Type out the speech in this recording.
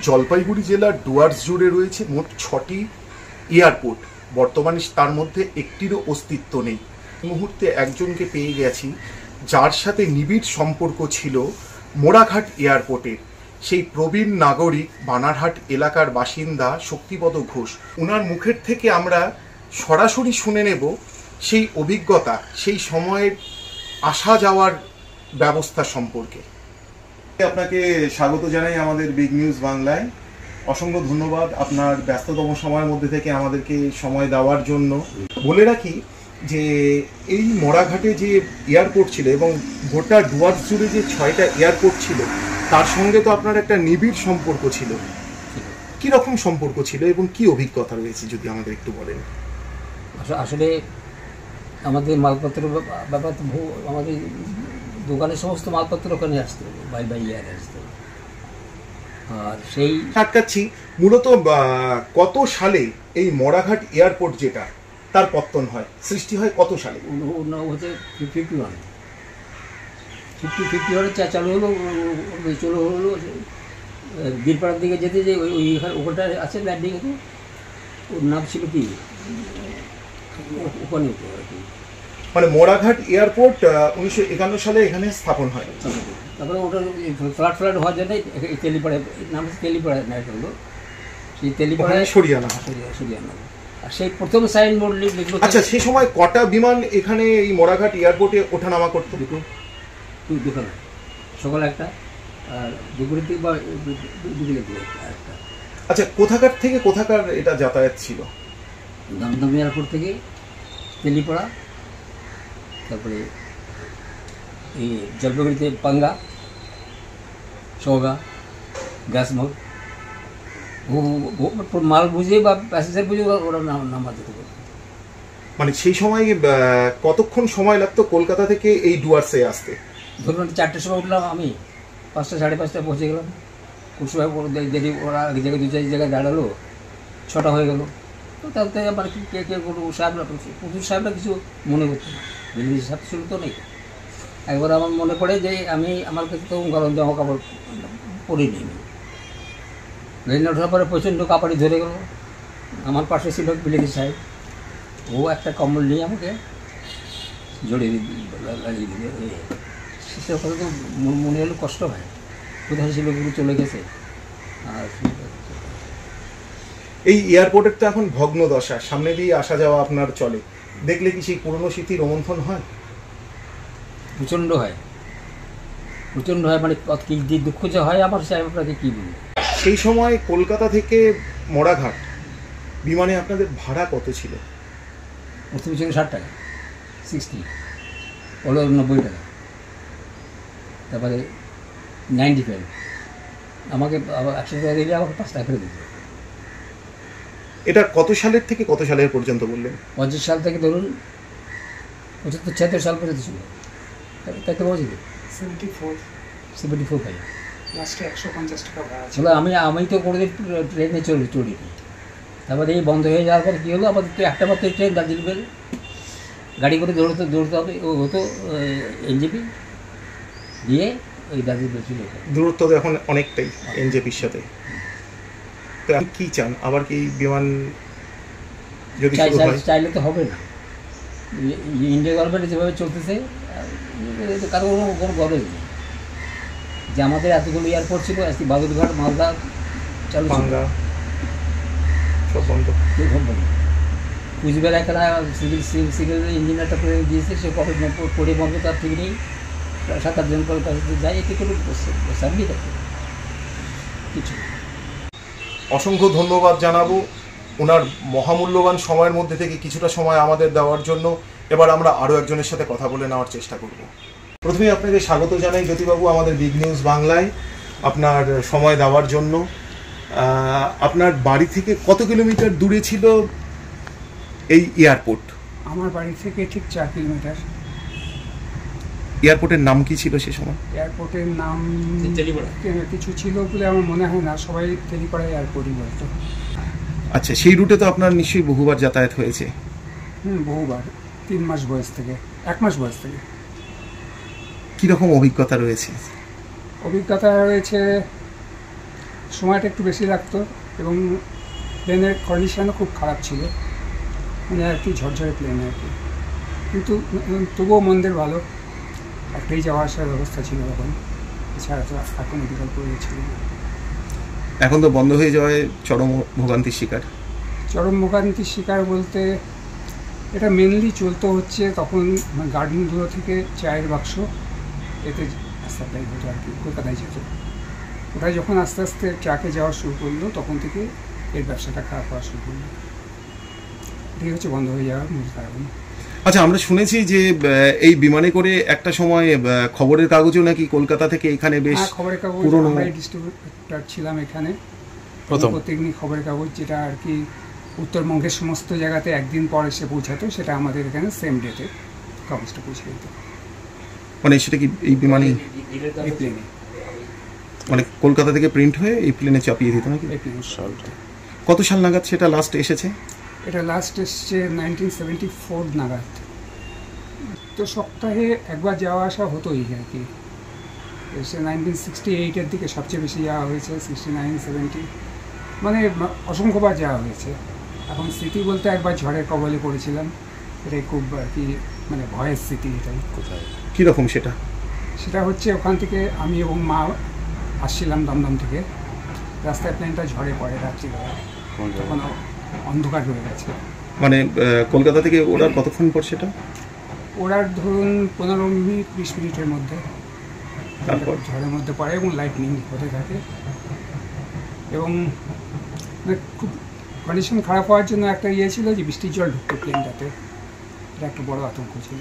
জলপাইগুড়ি জেলার ডুয়ার্স জুড়ে রয়েছে মোট 6টি এয়ারপোর্ট। বর্তমানে তার মধ্যে একটিরও অস্তিত্ব নেই। এই মুহূর্তে একজনকে পেয়ে গেছি যার সাথে নিবিড় সম্পর্ক ছিল মোড়াঘাট এয়ারপোর্টের। সেই প্রবীণ নাগরিক বানারহাট এলাকার বাসিন্দা শক্তিপদ ঘোষ। ওনার মুখের থেকে আমরা সরাসরি শুনে নেব সেই অভিজ্ঞতা, সেই সময়ের আসা যাওয়ার ব্যবস্থা সম্পর্কে। আপনাকে স্বাগত জানাই আমাদের বিগ নিউজ বাংলায়। অসংখ্য ধন্যবাদ আপনার ব্যস্ততম সময়ের মধ্যে থেকে আমাদেরকে সময় দেওয়ার জন্য। বলে রাখি যে এই মোড়াঘাটে যে এয়ারপোর্ট ছিল এবং গোটা ডুয়ার্স জুড়ে যে 6টা এয়ারপোর্ট ছিল তার সঙ্গে তো আপনার একটা নিবিড় সম্পর্ক ছিল। কি রকম সম্পর্ক ছিল এবং কি অভিজ্ঞতা রয়েছে যদি আমাদের একটু বলেন। আসলে আমাদের মালপত্রের ব্যাপার তো আমাদের দোকানের সমস্ত মালপত্র ওখানে আসতো, বাই ইয়ারে আসতো। আর সেই আটকাচ্ছি মূলত কত সালে এই মোড়াঘাট এয়ারপোর্ট যেটা তার পত্তন হয়, সৃষ্টি হয় কত সালে? হচ্ছে 51 চালু হলো, চলো হলো বীরপাড়ার দিকে যেতে যে ওখানটা আছে ল্যান্ডিং, ওর নাম ছিল কি ওখানে আর কি। মানে মোড়াঘাট এয়ারপোর্ট 1951 সালে এখানে স্থাপন হয়। তারপরে ওটা ফ্ল্যাট হওয়ার জন্য তেলিপাড়া নাম, তেলিপাড়া নাইট হলো, সেই তেলিপাড়ায় সরিয়ানা। আর সেই প্রথম সাইনবোর্ড লিখলো। আচ্ছা, সেই সময় কটা বিমান এখানে এই মোড়াঘাট এয়ারপোর্টে ওঠানামা করতো? দুটো, সকালে একটা আর দুপুরের দিকে বা দুপুরের দিকে একটা। আচ্ছা, কোথাকার থেকে কোথাকার এটা যাতায়াত ছিল? দমদম এয়ারপোর্ট থেকে তেলিপাড়া, তারপরে এই জলপাইগুড়িতে পাঙ্গা, সৌগা, গ্যাসমোড়, মাল বুঝে বা প্যাসেঞ্জার বুঝে ওরা নাম্বার দিতে পারে। মানে সেই সময় কতক্ষণ সময় লাগতো কলকাতা থেকে এই ডুয়ার্সে আসতে? ধরুন 4টের সময় উঠলাম, আমি 5টা 5:30 পৌঁছে গেলাম। খুব সময় দেখি ওরা এক জায়গায় 2-4 জায়গায় দাঁড়ালো, 6টা হয়ে গেল। তো তাতে আবার কে কোনো সাহেবরা, প্রচুর সাহেবরা কিছু মনে করতো না, বিলিশ সাহেব ছিল তো নেই। একবার আমার মনে পড়ে যে আমার কাছে তো গরম জামা কাপড় পরিনি। ট্রেনে ওঠার পরে প্রচণ্ড কাপড়ি ধরে গেল। আমার পাশে ছিল বিলিশ সাহেব, ও একটা কম্বল নিয়ে আমাকে জড়িয়ে লাগিয়ে দিল। সেসব কথা তো মনে হলে কষ্ট হয়, কোথায় ছিল গুরু চলে গেছে। আর এই এয়ারপোর্টের তো এখন ভগ্ন দশা, সামনে দিয়ে আসা যাওয়া আপনার চলে, দেখলে কি সেই পুরনো স্মৃতির রোমন্থন হয়? প্রচণ্ড হয়, মানে কি দুঃখ যে হয় আমার, সে আপনাকে কী বলবো। সেই সময় কলকাতা থেকে মোড়াঘাট বিমানে আপনাদের ভাড়া কত ছিল? প্রথমে ছিল 60 টাকা, 60 হলো 90 টাকা, তারপরে 95, আমাকে আবার 100 টাকা দিলে আমাকে 5 টাকা ফেরত দিত। এটা কত সালের থেকে কত সালের পর্যন্ত বললেন? 50 সাল থেকে ধরুন 75-76 সাল পর্যন্ত ছিল। তাই তো বলছি 74 পাই লাস্টে 150 টাকা ভাড়া ছিল। আমি তো কোনোদিন ট্রেনে চড়িনি। তারপরে এই বন্ধ হয়ে যাওয়ার পর কী হলো, আমাদের তো একটা মাত্র ট্রেন দার্জিলিংয়ের, গাড়ি করে দৌড়তে হবে। ও হতো এনজেপি দিয়ে ওই দার্জিলিং ছিল। দূরত্ব তো এখন অনেকটাই এনজেপির সাথে। তো আপনি কী চান, আবার কি বিমান যদি চাইলে তো হবে না। ইন্ডিয়া গভর্নমেন্ট যেভাবে চলতেছে, কারো কোনো গরজ নেই যে আমাদের এতগুলো এয়ারপোর্ট ছিল, বাদুরঘাট, মালদা চালু, পাঙ্গা সব বন্ধ। কুচবিহার একটা সিভিল ইঞ্জিনিয়ারটা করে দিয়েছে, সে কবে করে বন্ধ তার ঠিক নেই। 7-8 জন করে যায়, এতে কোনো সার্ভিস থাকে কিছু। অসংখ্য ধন্যবাদ জানাবো ওনার মহামূল্যবান সময়ের মধ্যে থেকে কিছুটা সময় আমাদের দেওয়ার জন্য। এবার আমরা আরও একজনের সাথে কথা বলে নেওয়ার চেষ্টা করব। প্রথমে আপনাকে স্বাগত জানাই জ্যোতিবাবু আমাদের বিগ নিউজ বাংলায়, আপনার সময় দেওয়ার জন্য। আপনার বাড়ি থেকে কত কিলোমিটার দূরে ছিল এই এয়ারপোর্ট? আমার বাড়ি থেকে ঠিক 4 কিলোমিটার। এয়ারপোর্টের নাম কি ছিল সে সময়? এয়ারপোর্টের নাম কিছু ছিল বলে আমার মনে হয় না, সবাই তেলিপাড়া এয়ারপোর্টই বলতো। আচ্ছা, সেই রুটে তো আপনার নিশ্চয়ই বহুবার যাতায়াত হয়েছে? বহুবার, 3 মাস বয়স থেকে, 1 মাস বয়স থেকে। কীরকম অভিজ্ঞতা রয়েছে? অভিজ্ঞতা রয়েছে সময়টা একটু বেশি লাগতো এবং প্লেনের কন্ডিশনও খুব খারাপ ছিল, মানে আর কি ঝরঝরে প্লেন আর কি, কিন্তু তবুও মন্দের ভালো, একটাই যাওয়া আসার ব্যবস্থা ছিল তখন, এছাড়া তো আর কোনো বিকল্প ছিল না। এখন তো বন্ধ হয়ে যাওয়ায় চরম ভোগান্তির শিকার। চরম ভোগান্তির শিকার বলতে এটা মেনলি চলতো হচ্ছে তখন গার্ডেনগুলো থেকে চায়ের বাক্স এতে সাপ্লাই হতো আর কি, কলকাতায় যেত। ওটা যখন আস্তে আস্তে ট্রাকে যাওয়া শুরু করলো তখন থেকে এর ব্যবসাটা খারাপ হওয়া শুরু করলো, এটাই হচ্ছে বন্ধ হয়ে যাওয়ার মূল কারণ। আচ্ছা, আমরা শুনেছি যে এই বিমানে করে একটা সময় খবরের কাগজও নাকি কলকাতা থেকে এখানে বেশ খবরের কাগজ পুরনো আমরাই ডিস্ট্রিবিউটার ছিলাম এখানে প্রত্যেকদিন খবরের কাগজ, যেটা আর কি উত্তরবঙ্গের সমস্ত জায়গাতে একদিন পর এসে পৌঁছাতো, সেটা আমাদের এখানে সেম ডেটে কাগজটা পৌঁছে যেত। মানে সেটা কি এই বিমানে, এই প্লেনে, মানে কলকাতা থেকে প্রিন্ট হয়ে এই প্লেনে চাপিয়ে দিত নাকি? এই প্লেনে। কত সাল নাগাদ সেটা লাস্ট এসেছে? এটা লাস্ট এসছে 1974 নাগাদ। তো সপ্তাহে একবার যাওয়া আসা হতোই আর কি, এসে 1968-এর দিকে সবচেয়ে বেশি যাওয়া হয়েছে, 69, 70, মানে অসংখ্যবার যাওয়া হয়েছে। এখন স্মৃতি বলতে একবার ঝড়ের কবলে পড়েছিলাম, এটাই খুব আর কি মানে ভয়ের স্মৃতি। এটাই কোথায়, কীরকম সেটা? সেটা হচ্ছে ওখান থেকে আমি এবং মা আসছিলাম দমদম থেকে, রাস্তায় প্লেনটা ঝড়ে পড়ে রাত্রিবেলা, তখন অন্ধকার হয়ে গেছে। মানে কলকাতা থেকে ওড়ার কতক্ষণ পর সেটা? ওড়ার ধরুন 15 মিনিট 20 মিনিটের মধ্যে তারপর ঝড়ের মধ্যে পড়ে এবং লাইটনিং হতে থাকে, এবং মানে খুব কন্ডিশন খারাপ হওয়ার জন্য একটা ইয়ে ছিল যে বৃষ্টির জল ঢুকতো প্লেনটাতে, এটা একটা বড় আতঙ্ক ছিল।